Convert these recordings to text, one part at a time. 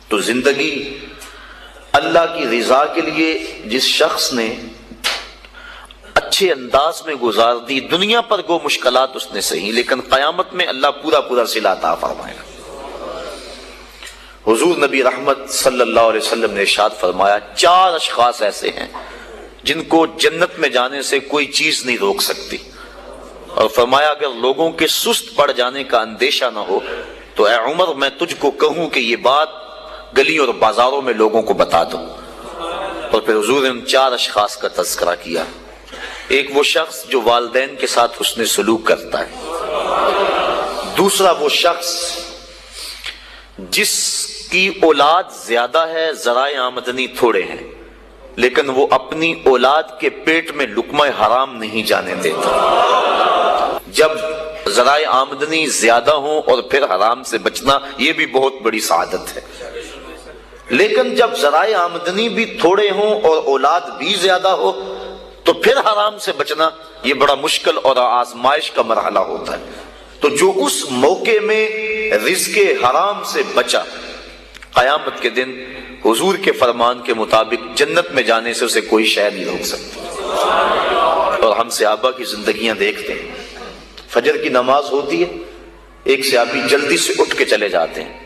تو زندگی اللہ کی رضا کے لیے جس شخص نے اچھے انداز میں گزار دی، دنیا پر گو مشکلات اس نے سہی، لیکن قیامت میں اللہ پورا پورا صلہ عطا فرمائے گا۔ حضور نبی رحمت صلی اللہ علیہ وسلم نے ارشاد فرمایا 4 اشخاص ایسے ہیں جن کو جنت میں جانے سے کوئی چیز نہیں روک سکتی، اور فرمایا اگر لوگوں کے سست پڑ جانے کا اندیشہ نہ ہو تو اے عمر میں تجھ کو کہوں کہ یہ بات گلی اور بازاروں میں لوگوں کو بتا دو۔ اور پھر حضور نے ان 4 اشخاص کا تذکرہ کیا۔ ایک وہ شخص جو والدین کے ساتھ حسن سلوک کرتا ہے، دوسرا وہ شخص جس کی اولاد زیادہ ہے، ذرائع آمدنی تھوڑے ہیں، لیکن وہ اپنی اولاد کے پیٹ میں لقمہ حرام نہیں جانے دیتا۔ جب ذرائع آمدنی زیادہ ہوں اور پھر حرام سے بچنا، یہ بھی بہت بڑی سعادت ہے، لیکن جب ذرائع آمدنی بھی تھوڑے ہوں اور اولاد بھی زیادہ ہو تو پھر حرام سے بچنا یہ بڑا مشکل اور آزمائش کا مرحلہ ہوتا ہے۔ تو جو اس موقع میں رزق حرام سے بچا، قیامت کے دن حضور کے فرمان کے مطابق جنت میں جانے سے اسے کوئی شے نہیں روک سکتا۔ اور ہم صحابہ کی زندگیاں دیکھتے ہیں، فجر کی نماز ہوتی ہے، ایک صحابی جلدی سے اٹھ کے چلے جاتے ہیں۔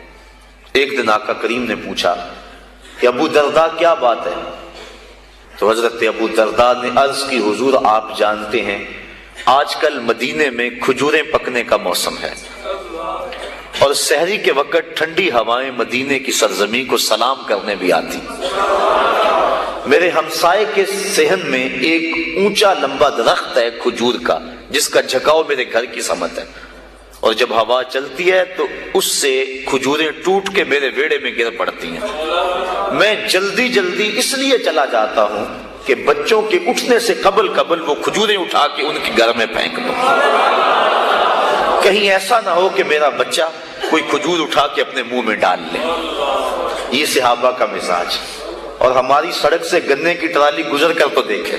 ایک دن آقا کریم نے پوچھا کہ ابو درداء کیا بات ہے؟ تو حضرت ابو درداء نے عرض کی حضور آپ جانتے ہیں آج کل مدینے میں کھجوریں پکنے کا موسم ہے، اور سحری کے وقت ٹھنڈی ہوائیں مدینے کی سرزمین کو سلام کرنے بھی آتی۔ میرے ہمسائے کے صحن میں ایک اونچا لمبا درخت ہے کھجور کا، جس کا جھکاؤ میرے گھر کی سمت ہے، اور جب ہوا چلتی ہے تو اس سے کھجوریں ٹوٹ کے میرے ویڑے میں گر پڑتی ہیں۔ میں جلدی جلدی اس لیے چلا جاتا ہوں کہ بچوں کے اٹھنے سے قبل وہ کھجوریں اٹھا کے ان کے گھر میں پھینک دوں، کہیں ایسا نہ ہو کہ میرا بچہ کوئی کھجور اٹھا کے اپنے منہ میں ڈال لے۔ یہ صحابہ کا مزاج۔ اور ہماری سڑک سے گنے کی ٹرالی گزر کر تو دیکھیں،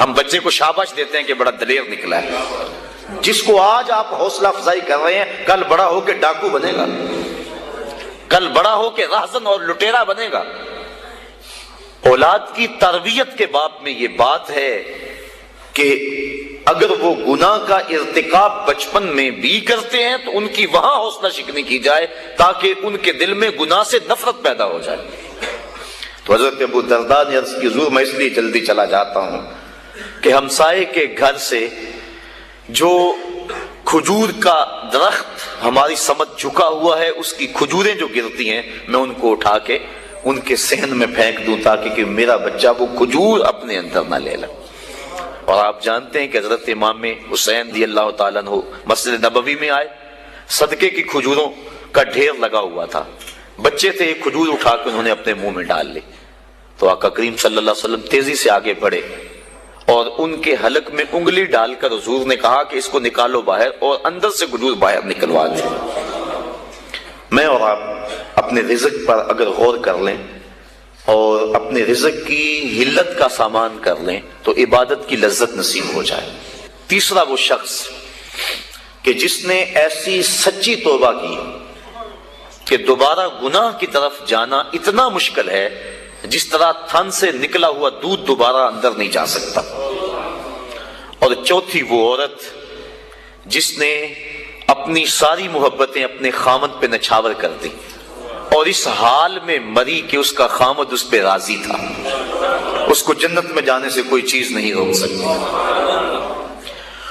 ہم بچے کو شاباش دیتے ہیں کہ بڑا دلیر نکلا ہے۔ جس کو آج آپ حوصلہ افزائی کر رہے ہیں، کل بڑا ہو کے ڈاکو بنے گا، کل بڑا ہو کے راہزن اور لٹیرا بنے گا۔ اولاد کی تربیت کے باب میں یہ بات ہے کہ اگر وہ گناہ کا ارتکاب بچپن میں بھی کرتے ہیں تو ان کی وہاں حوصلہ شکنی کی جائے تاکہ ان کے دل میں گناہ سے نفرت پیدا ہو جائے۔ تو حضرت ابو درداء نے عرض کی حضور میں اس لیے جلدی چلا جاتا ہوں کہ ہمسائے کے گھر سے جو کھجور کا درخت ہماری سمت جھکا ہوا ہے، اس کی کھجوریں جو گرتی ہیں میں ان کو اٹھا کے ان کے صحن میں پھینک دوں تاکہ کہ میرا بچہ وہ کھجور اپنے اندر نہ لے لے۔ اور آپ جانتے ہیں کہ حضرت امام حسین رضی اللہ تعالیٰ عنہ مسجد نبوی میں آئے، صدقے کی کھجوروں کا ڈھیر لگا ہوا تھا، بچے تھے، ایک کھجور اٹھا کے انہوں نے اپنے منہ میں ڈال لی۔ تو آقا کریم صلی اللہ علیہ وسلم تیزی سے آگے بڑھے اور ان کے حلق میں انگلی ڈال کر حضور نے کہا کہ اس کو نکالو باہر، اور اندر سے کھجور باہر نکلوا دیں۔ میں اور آپ اپنے رزق پر اگر غور کر لیں اور اپنے رزق کی حلت کا سامان کر لیں تو عبادت کی لذت نصیب ہو جائے۔ تیسرا وہ شخص کہ جس نے ایسی سچی توبہ کی کہ دوبارہ گناہ کی طرف جانا اتنا مشکل ہے جس طرح تھن سے نکلا ہوا دودھ دوبارہ اندر نہیں جا سکتا۔ اور چوتھی وہ عورت جس نے اپنی ساری محبتیں اپنے خامد پہ نچھاور کر دی اور اس حال میں مری کہ اس کا خامد اس پہ راضی تھا، اس کو جنت میں جانے سے کوئی چیز نہیں روک سکتی۔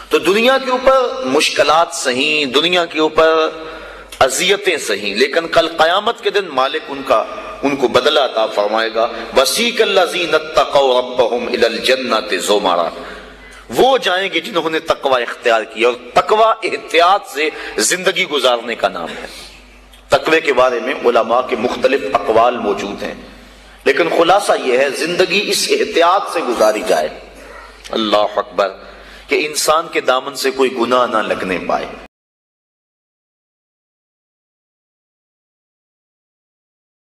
تو دنیا کے اوپر مشکلات سہیں، دنیا کے اوپر اذیتیں سہیں، لیکن کل قیامت کے دن مالک ان کو بدلہ عطا فرمائے گا۔ وَسِيقَ الَّذِينَ اتَّقَوْا رَبَّهُمْ إِلَى الْجَنَّةِ زُمَرًا، وہ جائیں گے جنہوں نے تقوی اختیار کیا، اور تقوی احتیاط سے زندگی گزارنے کا نام ہے۔ تقوی کے بارے میں علماء کے مختلف اقوال موجود ہیں، لیکن خلاصہ یہ ہے زندگی اس احتیاط سے گزاری جائے، اللہ اکبر، کہ انسان کے دامن سے کوئی گناہ نہ لگنے پائے۔